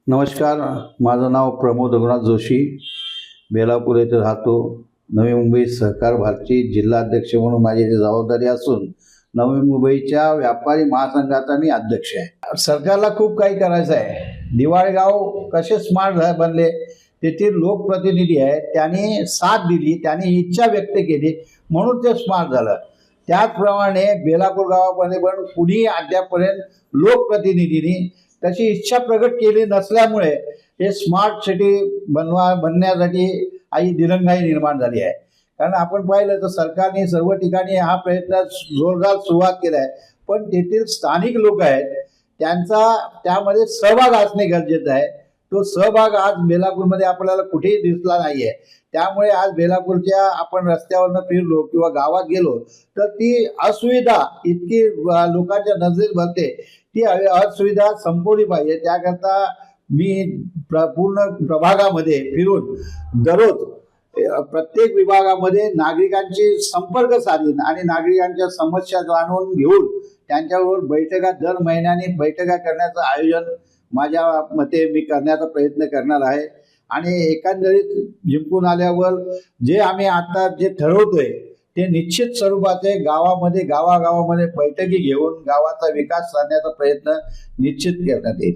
नमस्कार, माझं नाव प्रमोद रघुनाथ जोशी, बेलापूर येथे राहतो. नवी मुंबई सहकार भारती जिल्हा अध्यक्ष म्हणून माझी इथे जबाबदारी असून नवी मुंबईच्या व्यापारी महासंघाचा मी अध्यक्ष आहे. सरकारला खूप काही करायचं आहे. दिवाळगाव कसे स्मार्ट बनले, तेथील लोकप्रतिनिधी आहे त्यांनी साथ दिली, त्यांनी इच्छा व्यक्त केली म्हणून ते स्मार्ट झालं. त्याचप्रमाणे बेलापूर गावामध्ये पण कुणी अद्यापर्यंत लोकप्रतिनिधींनी तशी इच्छा प्रकट केली नसल्यामुळे हे स्मार्ट सिटी बनण्यासाठी आई दिरंगाई निर्माण झाली आहे. कारण आपण पाहिलं तर सरकारने सर्व ठिकाणी हा प्रयत्न जोरदार सुरुवात केला आहे, पण तेथील स्थानिक लोक आहेत त्यांचा त्यामध्ये सहभाग असणे गरजेचं आहे. तो सहभाग आज बेलापूरमध्ये आपल्याला कुठेही दिसला नाहीये. त्यामुळे आज बेलापूरच्या आपण रस्त्यावरनं फिरलो किंवा गावात गेलो तर ती असुविधा इतकी लोकांच्या नजरेत भरते, ती असुविधा संपवली पाहिजे. त्याकरता मी पूर्ण प्रभागामध्ये फिरून दररोज प्रत्येक विभागामध्ये नागरिकांची संपर्क साधीन आणि नागरिकांच्या समस्या जाणून घेऊन त्यांच्याबरोबर बैठका दर महिन्याने बैठका करण्याचं आयोजन माझ्या मते मी करण्याचा प्रयत्न करणार आहे. आणि एकंदरीत जिंकून आल्यावर जे आम्ही आता जे ठरवतोय ते निश्चित स्वरूपाचे गावामध्ये गावागावामध्ये बैठकी घेऊन गावाचा विकास करण्याचा प्रयत्न निश्चित करण्यात येईल.